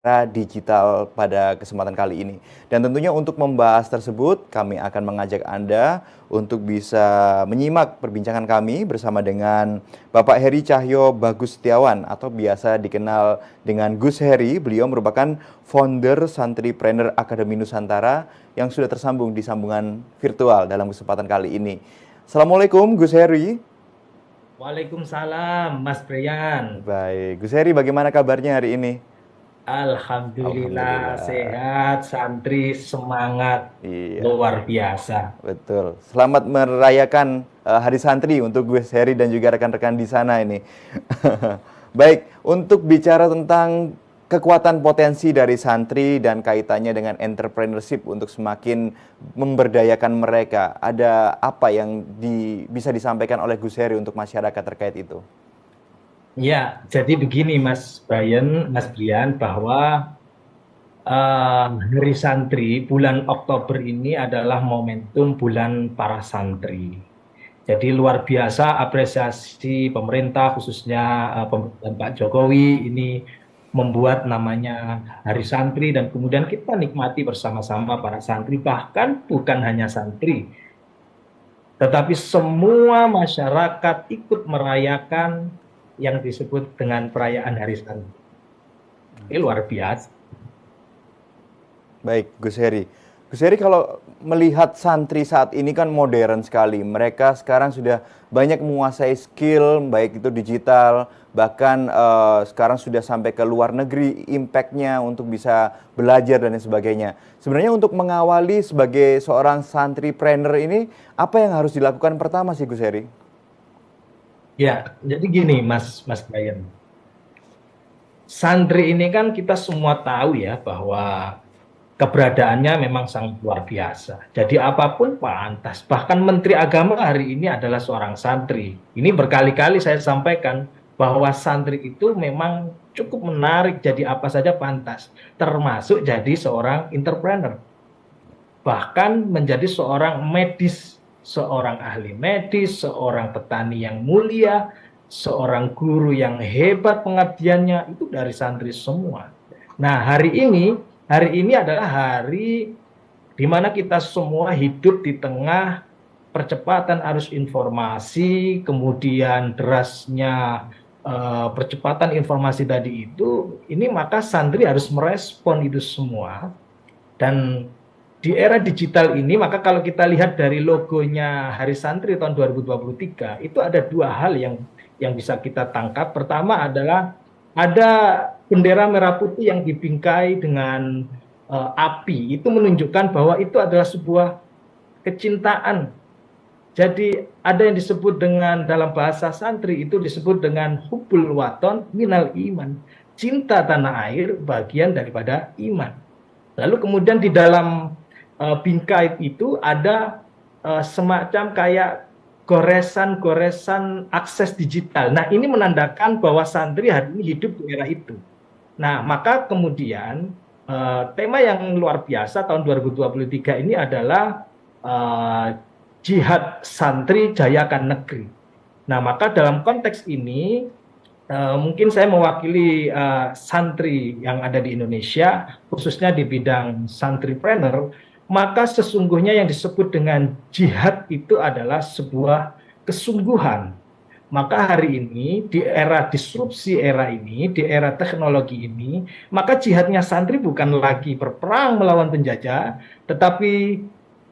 era digital pada kesempatan kali ini. Dan tentunya untuk membahas tersebut, kami akan mengajak Anda untuk bisa menyimak perbincangan kami bersama dengan Bapak Heri Cahyo Bagus Setiawan atau biasa dikenal dengan Gus Heri. Beliau merupakan founder Santripreneur Akademi Nusantara yang sudah tersambung di sambungan virtual dalam kesempatan kali ini. Assalamualaikum Gus Heri. Waalaikumsalam, Mas Brian. Baik, Gus Heri bagaimana kabarnya hari ini? Alhamdulillah Alhamdulillah. sehat, santri semangat Iya. luar biasa. Betul. Selamat merayakan Hari Santri untuk Gus Heri dan juga rekan-rekan di sana ini. Baik, untuk bicara tentang kekuatan potensi dari santri dan kaitannya dengan entrepreneurship untuk semakin memberdayakan mereka, ada apa yang bisa disampaikan oleh Gus Heri untuk masyarakat terkait itu? Ya, jadi begini Mas Brian, bahwa Hari Santri bulan Oktober ini adalah momentum bulan para santri. Jadi luar biasa apresiasi pemerintah khususnya pemerintahan Pak Jokowi ini membuat namanya Hari Santri dan kemudian kita nikmati bersama-sama para santri, bahkan bukan hanya santri tetapi semua masyarakat ikut merayakan yang disebut dengan perayaan Hari Santri. Ini luar biasa. Baik, Gus Heri. Gus Heri, kalau melihat santri saat ini kan modern sekali. Mereka sekarang sudah banyak menguasai skill, baik itu digital, bahkan sekarang sudah sampai ke luar negeri, impact-nya untuk bisa belajar dan lain sebagainya. Sebenarnya untuk mengawali sebagai seorang santripreneur ini, apa yang harus dilakukan pertama sih Gus Heri? Ya, jadi gini Mas Brian. Santri ini kan kita semua tahu ya bahwa keberadaannya memang sangat luar biasa. Jadi apapun pantas. Bahkan Menteri Agama hari ini adalah seorang santri. Ini berkali-kali saya sampaikan bahwa santri itu memang cukup menarik, jadi apa saja pantas. Termasuk jadi seorang entrepreneur. Bahkan menjadi seorang medis, seorang ahli medis, seorang petani yang mulia, seorang guru yang hebat pengabdiannya, itu dari santri semua. Nah, hari ini adalah hari di mana kita semua hidup di tengah percepatan arus informasi, kemudian derasnya percepatan informasi tadi itu, ini maka santri harus merespon itu semua. Dan di era digital ini, maka kalau kita lihat dari logonya Hari Santri tahun 2023, itu ada dua hal yang bisa kita tangkap. Pertama adalah ada bendera merah putih yang dibingkai dengan api. Itu menunjukkan bahwa itu adalah sebuah kecintaan. Jadi ada yang disebut dengan dalam bahasa santri itu disebut dengan hubbul waton minal iman. Cinta tanah air bagian daripada iman. Lalu kemudian di dalam bingkai itu ada semacam kayak goresan-goresan akses digital. Nah, ini menandakan bahwa santri hari ini hidup di era itu. Nah, maka kemudian tema yang luar biasa tahun 2023 ini adalah eh, jihad santri jayakan negeri. Nah, maka dalam konteks ini mungkin saya mewakili santri yang ada di Indonesia, khususnya di bidang santripreneur, maka sesungguhnya yang disebut dengan jihad itu adalah sebuah kesungguhan. Maka hari ini, di era disrupsi era ini, di era teknologi ini, maka jihadnya santri bukan lagi berperang melawan penjajah, tetapi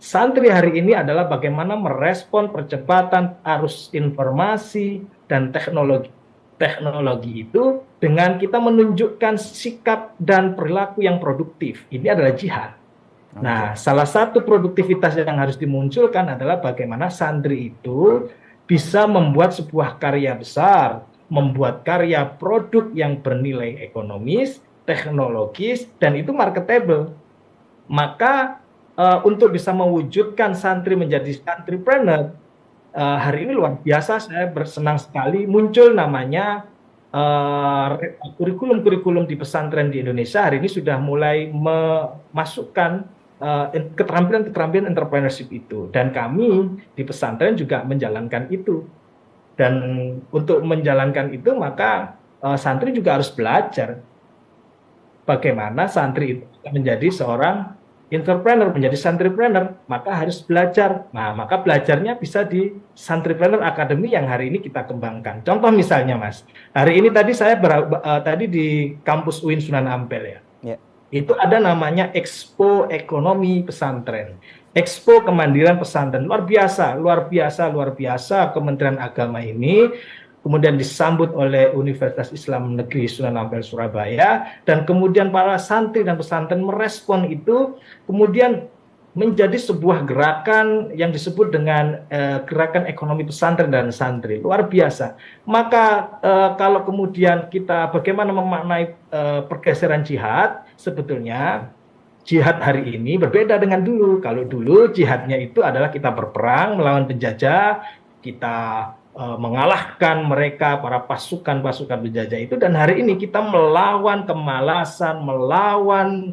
santri hari ini adalah bagaimana merespon percepatan arus informasi dan teknologi teknologi itu dengan kita menunjukkan sikap dan perilaku yang produktif. Ini adalah jihad. Oke. Nah, salah satu produktivitas yang harus dimunculkan adalah bagaimana santri itu bisa membuat sebuah karya besar, membuat karya produk yang bernilai ekonomis, teknologis, dan itu marketable. Maka untuk bisa mewujudkan santri menjadi santripreneur, hari ini luar biasa, saya bersenang sekali muncul namanya kurikulum-kurikulum di pesantren di Indonesia hari ini sudah mulai memasukkan keterampilan-keterampilan entrepreneurship itu. Dan kami di pesantren juga menjalankan itu. Dan untuk menjalankan itu maka santri juga harus belajar. bagaimana santri itu menjadi seorang entrepreneur, menjadi santripreneur, maka harus belajar. Nah, maka belajarnya bisa di Santripreneur Academy yang hari ini kita kembangkan. Contoh misalnya, Mas, hari ini tadi saya tadi di kampus UIN Sunan Ampel ya. Ya. Itu ada namanya Expo Ekonomi Pesantren. Expo Kemandirian Pesantren. Luar biasa, luar biasa, luar biasa Kementerian Agama ini kemudian disambut oleh Universitas Islam Negeri Sunan Ampel Surabaya, dan kemudian para santri dan pesantren merespon itu, kemudian menjadi sebuah gerakan yang disebut dengan gerakan ekonomi pesantren dan santri. Luar biasa. Maka kalau kemudian kita bagaimana memaknai pergeseran jihad, sebetulnya jihad hari ini berbeda dengan dulu. Kalau dulu jihadnya itu adalah kita berperang melawan penjajah, kita mengalahkan mereka, para pasukan-pasukan penjajah itu, dan hari ini kita melawan kemalasan, melawan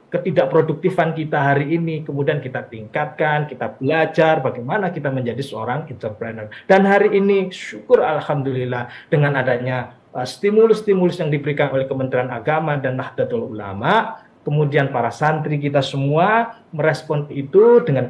ketidakproduktifan kita hari ini, kemudian kita tingkatkan, kita belajar bagaimana kita menjadi seorang entrepreneur. Dan hari ini syukur alhamdulillah dengan adanya stimulus-stimulus yang diberikan oleh Kementerian Agama dan Nahdlatul Ulama, kemudian para santri kita semua merespon itu dengan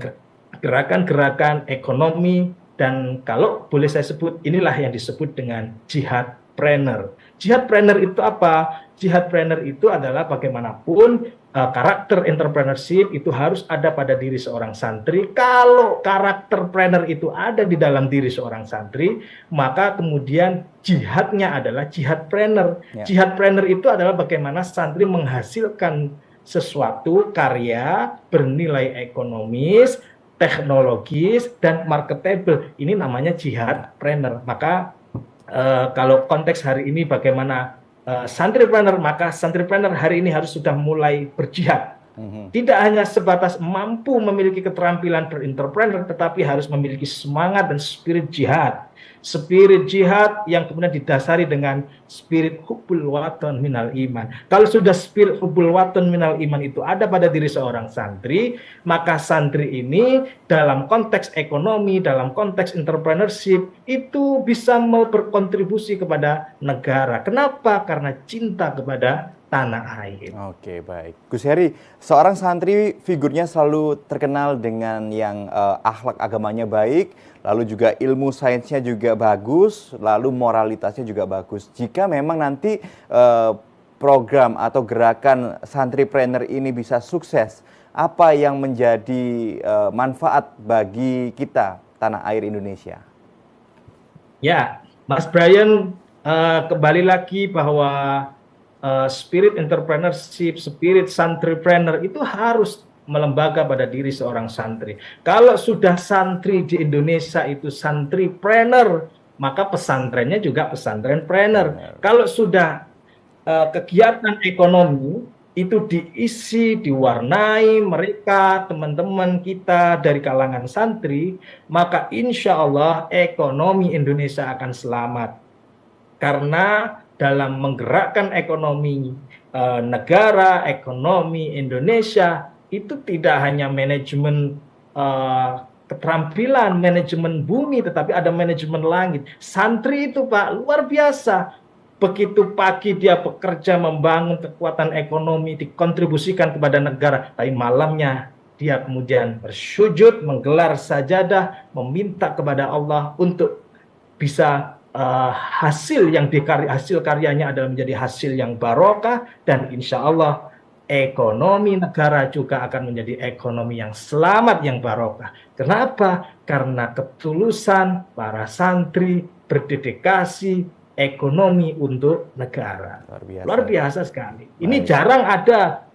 gerakan-gerakan ekonomi, dan kalau boleh saya sebut, inilah yang disebut dengan jihadpreneur. Jihadpreneur itu apa? Jihadpreneur itu adalah bagaimanapun karakter entrepreneurship itu harus ada pada diri seorang santri. Kalau karakterpreneur itu ada di dalam diri seorang santri, maka kemudian jihadnya adalah jihadpreneur. Ya. Jihadpreneur itu adalah bagaimana santri menghasilkan sesuatu karya bernilai ekonomis, teknologis, dan marketable. Ini namanya jihadpreneur. Maka kalau konteks hari ini bagaimana santripreneur, maka santripreneur hari ini harus sudah mulai berjihad. Tidak hanya sebatas mampu memiliki keterampilan berentrepreneur, tetapi harus memiliki semangat dan spirit jihad. Spirit jihad yang kemudian didasari dengan spirit hubbul watan minal iman. Kalau sudah spirit hubbul watan minal iman itu ada pada diri seorang santri, maka santri ini dalam konteks ekonomi, dalam konteks entrepreneurship, itu bisa mau berkontribusi kepada negara. Kenapa? Karena cinta kepada tanah air. Oke, baik. Gus Heri, seorang santri figurnya selalu terkenal dengan yang akhlak agamanya baik, lalu juga ilmu sainsnya juga bagus, lalu moralitasnya juga bagus. Jika memang nanti program atau gerakan santripreneur ini bisa sukses, apa yang menjadi manfaat bagi kita, tanah air Indonesia? Ya, Mas Brian, kembali lagi bahwa spirit entrepreneurship, spirit santripreneur itu harus melembaga pada diri seorang santri. Kalau sudah santri di Indonesia itu santripreneur, maka pesantrennya juga pesantrenpreneur. Kalau sudah kegiatan ekonomi itu diisi, diwarnai mereka, teman-teman kita dari kalangan santri, maka insya Allah ekonomi Indonesia akan selamat. Karena dalam menggerakkan ekonomi negara, ekonomi Indonesia, itu tidak hanya manajemen keterampilan, manajemen bumi, tetapi ada manajemen langit. Santri itu Pak, luar biasa. Begitu pagi dia bekerja membangun kekuatan ekonomi, dikontribusikan kepada negara, tapi malamnya dia kemudian bersujud, menggelar sajadah, meminta kepada Allah untuk bisa hasil karyanya adalah menjadi hasil yang barokah, dan insya Allah ekonomi negara juga akan menjadi ekonomi yang selamat, yang barokah. Kenapa? Karena ketulusan para santri berdedikasi ekonomi untuk negara. Luar biasa sekali. Ini jarang ada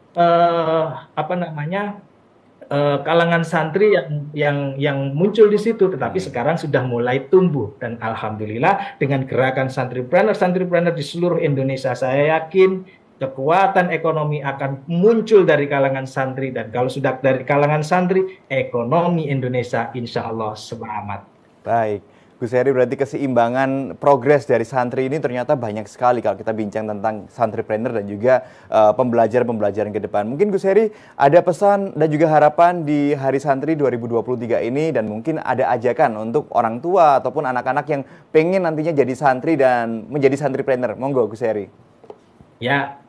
kalangan santri yang muncul di situ, tetapi sekarang sudah mulai tumbuh, dan alhamdulillah dengan gerakan santripreneur di seluruh Indonesia, saya yakin kekuatan ekonomi akan muncul dari kalangan santri, dan kalau sudah dari kalangan santri, ekonomi Indonesia insya Allah selamat. Baik, Gus Heri, berarti keseimbangan progres dari santri ini ternyata banyak sekali kalau kita bincang tentang santripreneur dan juga pembelajaran-pembelajaran ke depan. Mungkin Gus Heri ada pesan dan juga harapan di Hari Santri 2023 ini, dan mungkin ada ajakan untuk orang tua ataupun anak-anak yang pengen nantinya jadi santri dan menjadi santripreneur. Monggo Gus Heri. Ya,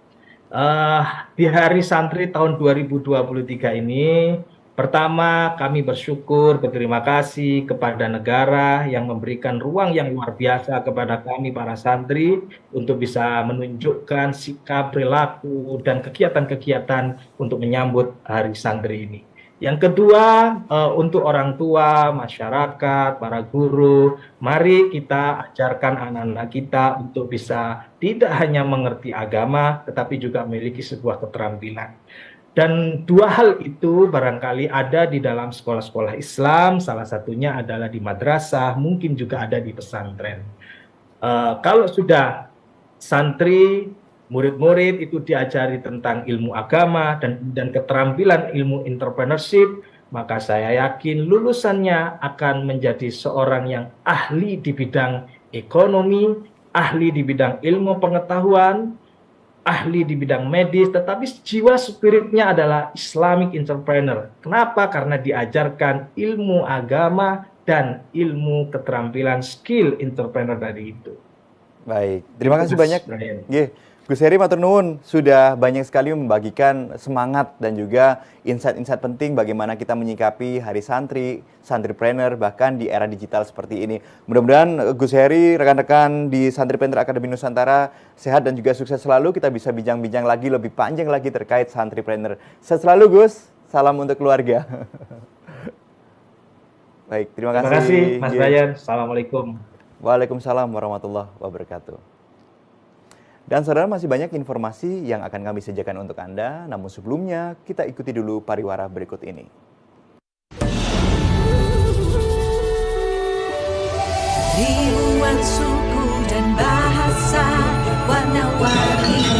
eh, di Hari Santri tahun 2023 ini, pertama kami bersyukur, berterima kasih kepada negara yang memberikan ruang yang luar biasa kepada kami para santri untuk bisa menunjukkan sikap, perilaku, dan kegiatan-kegiatan untuk menyambut Hari Santri ini. Yang kedua, untuk orang tua, masyarakat, para guru, mari kita ajarkan anak-anak kita untuk bisa tidak hanya mengerti agama, tetapi juga memiliki sebuah keterampilan. Dan dua hal itu barangkali ada di dalam sekolah-sekolah Islam, salah satunya adalah di madrasah, mungkin juga ada di pesantren. Kalau sudah santri, murid-murid itu diajari tentang ilmu agama dan keterampilan ilmu entrepreneurship, maka saya yakin lulusannya akan menjadi seorang yang ahli di bidang ekonomi, ahli di bidang ilmu pengetahuan, ahli di bidang medis, tetapi jiwa spiritnya adalah Islamic entrepreneur. Kenapa? Karena diajarkan ilmu agama dan ilmu keterampilan skill entrepreneur dari itu. Baik, terima Itu kasih Mas banyak. Brian. Nggih, Gus Heri matur nuwun sudah banyak sekali membagikan semangat dan juga insight-insight penting bagaimana kita menyikapi Hari Santri, Santripreneur bahkan di era digital seperti ini. Mudah-mudahan Gus Heri, rekan-rekan di Santripreneur Akademi Nusantara sehat dan juga sukses selalu. Kita bisa bincang-bincang lagi lebih panjang lagi terkait Santripreneur. Sehat selalu Gus. Salam untuk keluarga. Baik, terima Terima kasih. kasih Mas Nggih. Brian. Assalamualaikum. Waalaikumsalam warahmatullahi wabarakatuh. Dan saudara, masih banyak informasi yang akan kami sajikan untuk Anda, namun sebelumnya kita ikuti dulu pariwara berikut ini. Ribuan suku dan bahasa, warna-warni